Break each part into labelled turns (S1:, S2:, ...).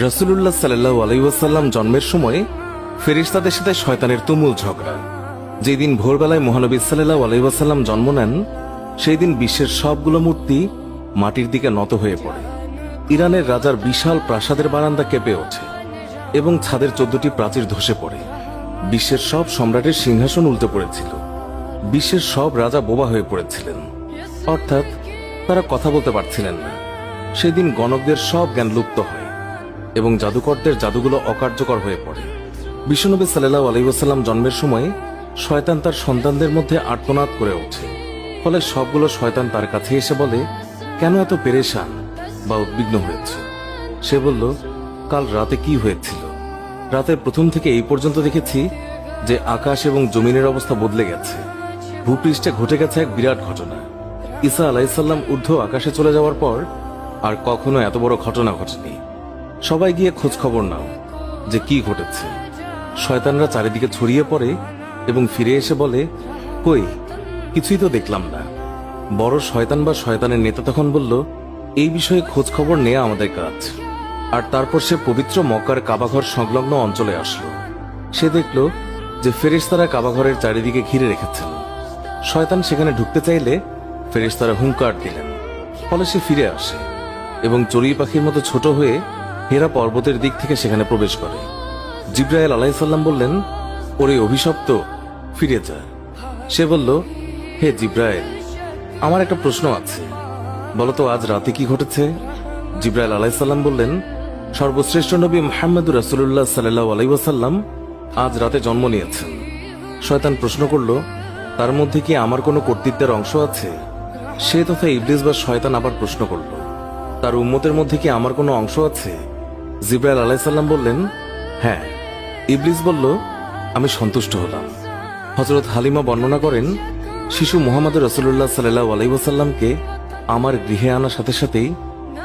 S1: রাসূলুল্লাহ সাল্লাল্লাহু আলাইহি ওয়াসাল্লাম জন্মের সময় ফেরেশতাদের সাথে শয়তানের তুমুল ঝগড়া। যেদিন ভোরবেলায় মহানবী সাল্লাল্লাহু আলাইহি ওয়াসাল্লাম জন্ম নেন, সেই দিন বিশ্বের সবগুলো মূর্তি মাটির দিকে নত হয়ে পড়ে। ইরানের রাজার বিশাল প্রাসাদের বারান্দা কেঁপে ওঠে এবং ছাদের 14টি প্রাচীর ধসে পড়ে। বিশ্বের সব সম্রাটের সিংহাসন উল্টে পড়েছিল। বিশ্বের সব রাজা বোবা হয়ে পড়েছিলেন, অর্থাৎ তারা কথা বলতে পারছিলেন না। সেদিন গণকদের সব জ্ঞান লুপ্ত হয় এবং জাদুকরদের জাদুগুলো অকার্যকর হয়ে পড়ে। বিশ্বনবী সাল্লাল্লাহু আলাইহি ওয়াসাল্লাম জন্মের সময় শয়তান তার সন্তানদের মধ্যে আর্তনাদ করে ওঠে। ফলে সবগুলো শয়তান তার কাছে এসে বলে, কেন এত পেরেশান বা উদ্বিগ্ন হয়েছ? সে বলল, কাল রাতে কি হয়েছিল? রাতের প্রথম থেকে এই পর্যন্ত দেখেছি যে আকাশ এবং জমিনের অবস্থা বদলে গেছে। ভূপৃষ্ঠে ঘটে গেছে এক বিরাট ঘটনা। ঈসা আলাইহিসসালাম ঊর্ধ্ব আকাশে চলে যাওয়ার পর আর কখনো এত বড় ঘটনা ঘটেনি। সবাই গিয়ে খোঁজ খবর নাও যে কি ঘটেছে। শয়তানরা চারিদিকে ছড়িয়ে পড়ে এবং ফিরে এসে বলে, কই, কিছুই তো দেখলাম না। বড় শয়তান বা শয়তানের নেতা তখন বলল, এই বিষয়ে খোঁজ খবর নেওয়া আমাদের কাজ। আর তারপর সে পবিত্র মক্কার কাবাঘর সংলগ্ন অঞ্চলে আসলো। সে দেখল যে ফেরেশতারা কাবাঘরের চারিদিকে ঘিরে রেখেছেন। শয়তান সেখানে ঢুকতে চাইলে ফেরেশতারা হুঙ্কার দিলেন। ফলে সে ফিরে আসে এবং চড়ুই পাখির মতো ছোট হয়ে হেরা পর্বতের দিক থেকে সেখানে প্রবেশ করে। জিবরাইল আলাইহিস সালাম বললেন, ওরে অভিশপ্ত, ফিরে যা। সে বলল, হে জিবরাইল, আমার একটা প্রশ্ন আছে, বলতো আজ রাতে কি ঘটেছে? জিবরাইল আলাইহিস সালাম বললেন, সর্বশ্রেষ্ঠ নবী মুহাম্মদুর রাসূলুল্লাহ সাল্লাল্লাহু আলাইহি ওয়াসাল্লাম আজ রাতে জন্ম নিয়েছেন। শয়তান প্রশ্ন করল, তার মধ্যে কি আমার কোনো কর্তৃত্বের অংশ আছে? সে তথা ইবলিস বা শয়তান আবার প্রশ্ন করল, তার উম্মতের মধ্যে কি আমার কোনো অংশ আছে? জিবরাইল আলাইহিস সালাম বললেন, হ্যাঁ। ইবলিস বলল, আমি সন্তুষ্ট হলাম। হযরত হালিমা বর্ণনা করেন, শিশু মুহাম্মদ রাসূলুল্লাহ সাল্লাল্লাহু আলাইহি ওয়াসাল্লামকে আমার গৃহে আনার সাথে সাথেই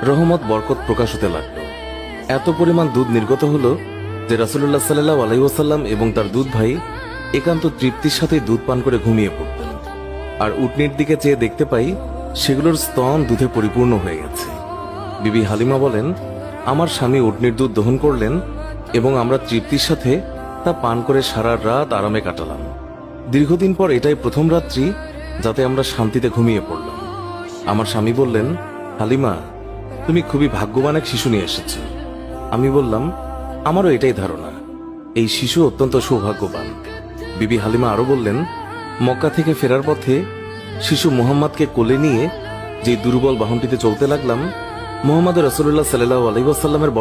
S1: রহমত বরকত প্রকাশ হতে লাগলো। এত পরিমাণ দুধ নির্গত হলো যে রাসূলুল্লাহ সাল্লাল্লাহু আলাইহি ওয়াসাল্লাম এবং তার দুধ ভাই একান্ত তৃপ্তির সাথে দুধ পান করে ঘুমিয়ে পড়তেন। আর উটনির দিকে চেয়ে দেখতে পাই সেগুলোর স্তন দুধে পরিপূর্ণ হয়ে গেছে। বিবি হালিমা বলেন, আমার স্বামী উটনির দুধ দহন করলেন এবং আমরা তৃপ্তির সাথে তা পান করে সারা রাত আরামে কাটালাম। দীর্ঘদিন পর এটাই প্রথম রাত্রি যাতে আমরা শান্তিতে ঘুমিয়ে পড়লাম। আমার স্বামী বললেন, হালিমা, তুমি খুবই ভাগ্যবান এক শিশু নিয়ে এসেছ। আমি বললাম, আমারও এটাই ধারণা, এই শিশু অত্যন্ত সৌভাগ্যবান। বিবি হালিমা আরো বললেন, মক্কা থেকে ফেরার পথে শিশু মুহাম্মদকে কোলে নিয়ে যে দুর্বল বাহনটিতে চলতে লাগলাম, মুহাম্মদ রাসূলুল্লাহ সাল্লাল্লাহু আলাইহি ওয়াসাল্লামের